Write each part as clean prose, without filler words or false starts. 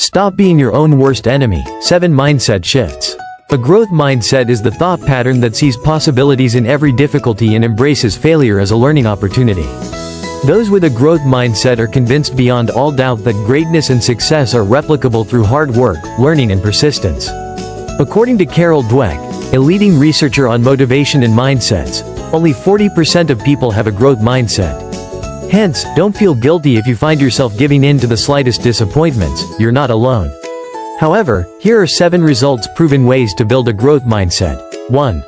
Stop being your own worst enemy. 7 Mindset shifts. A growth mindset is the thought pattern that sees possibilities in every difficulty and embraces failure as a learning opportunity. Those with a growth mindset are convinced beyond all doubt that greatness and success are replicable through hard work, learning and persistence. According to Carol Dweck, a leading researcher on motivation and mindsets, only 40% of people have a growth mindset. Hence, don't feel guilty if you find yourself giving in to the slightest disappointments. You're not alone. However, here are 7 results-proven ways to build a growth mindset. 1.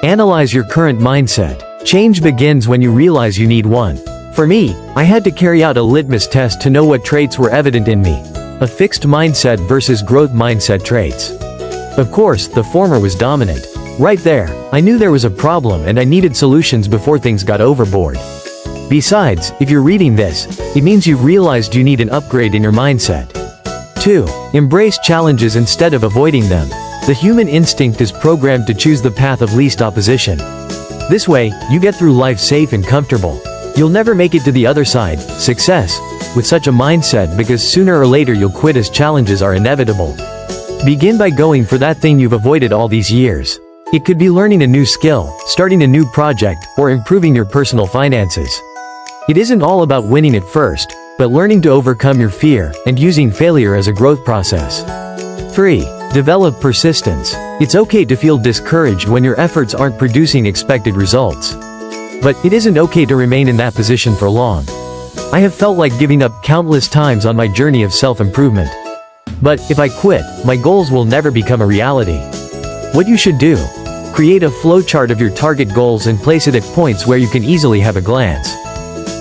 Analyze your current mindset. Change begins when you realize you need one. For me, I had to carry out a litmus test to know what traits were evident in me. A fixed mindset versus growth mindset traits. Of course, the former was dominant. Right there, I knew there was a problem and I needed solutions before things got overboard. Besides, if you're reading this, it means you've realized you need an upgrade in your mindset. 2. Embrace challenges instead of avoiding them. The human instinct is programmed to choose the path of least opposition. This way, you get through life safe and comfortable. You'll never make it to the other side, success, with such a mindset because sooner or later you'll quit as challenges are inevitable. Begin by going for that thing you've avoided all these years. It could be learning a new skill, starting a new project, or improving your personal finances. It isn't all about winning at first, but learning to overcome your fear and using failure as a growth process. 3. Develop persistence. It's okay to feel discouraged when your efforts aren't producing expected results. But it isn't okay to remain in that position for long. I have felt like giving up countless times on my journey of self-improvement. But if I quit, my goals will never become a reality. What you should do: create a flowchart of your target goals and place it at points where you can easily have a glance.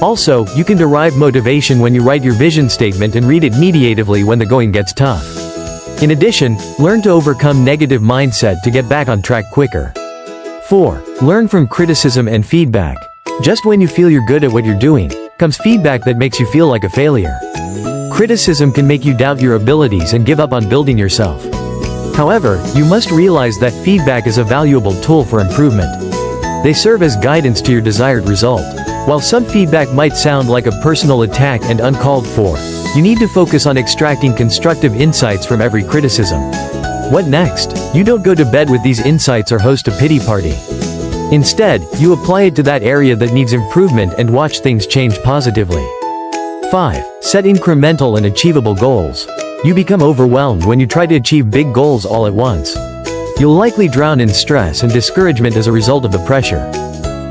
Also, you can derive motivation when you write your vision statement and read it meditatively when the going gets tough. In addition, learn to overcome negative mindset to get back on track quicker. 4. Learn from criticism and feedback. Just when you feel you're good at what you're doing, comes feedback that makes you feel like a failure. Criticism can make you doubt your abilities and give up on building yourself. However, you must realize that feedback is a valuable tool for improvement. They serve as guidance to your desired result. While some feedback might sound like a personal attack and uncalled for, you need to focus on extracting constructive insights from every criticism. What next? You don't go to bed with these insights or host a pity party. Instead, you apply it to that area that needs improvement and watch things change positively. 5. Set incremental and achievable goals. You become overwhelmed when you try to achieve big goals all at once. You'll likely drown in stress and discouragement as a result of the pressure.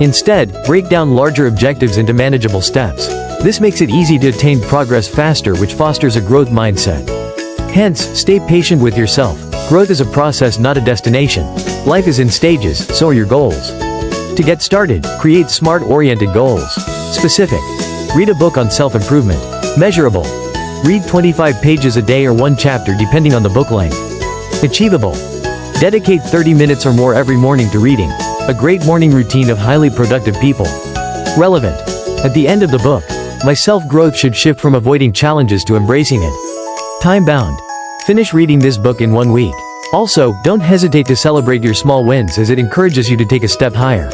Instead, break down larger objectives into manageable steps. This makes it easy to attain progress faster, which fosters a growth mindset. Hence, stay patient with yourself. Growth is a process, not a destination. Life is in stages, so are your goals. To get started, create SMART-oriented goals. Specific. Read a book on self-improvement. Measurable. Read 25 pages a day or 1 chapter depending on the book length. Achievable. Dedicate 30 minutes or more every morning to reading. A great morning routine of highly productive people. Relevant. At the end of the book, my self-growth should shift from avoiding challenges to embracing it. Time-bound. Finish reading this book in 1 week. Also, don't hesitate to celebrate your small wins as it encourages you to take a step higher.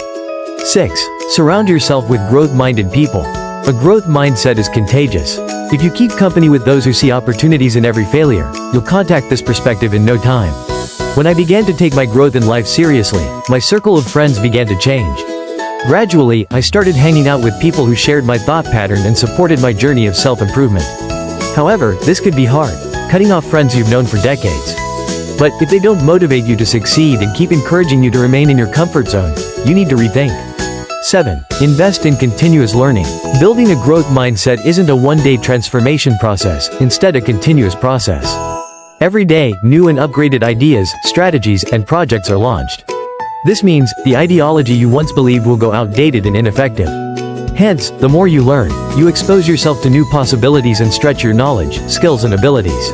6. Surround yourself with growth-minded people. A growth mindset is contagious. If you keep company with those who see opportunities in every failure, you'll contact this perspective in no time. When I began to take my growth in life seriously, my circle of friends began to change. Gradually, I started hanging out with people who shared my thought pattern and supported my journey of self-improvement. However, this could be hard, cutting off friends you've known for decades. But if they don't motivate you to succeed and keep encouraging you to remain in your comfort zone, you need to rethink. 7. Invest in continuous learning. Building a growth mindset isn't a one-day transformation process, instead a continuous process. Every day, new and upgraded ideas, strategies, and projects are launched. This means, the ideology you once believed will go outdated and ineffective. Hence, the more you learn, you expose yourself to new possibilities and stretch your knowledge, skills, and abilities.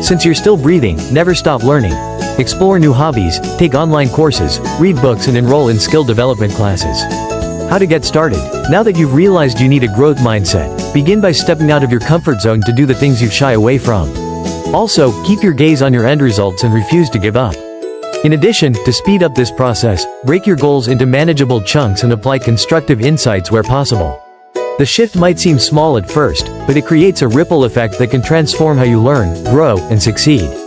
Since you're still breathing, never stop learning. Explore new hobbies, take online courses, read books, and enroll in skill development classes. How to get started? Now that you've realized you need a growth mindset, begin by stepping out of your comfort zone to do the things you shy away from. Also, keep your gaze on your end results and refuse to give up. In addition, to speed up this process, break your goals into manageable chunks and apply constructive insights where possible. The shift might seem small at first, but it creates a ripple effect that can transform how you learn, grow, and succeed.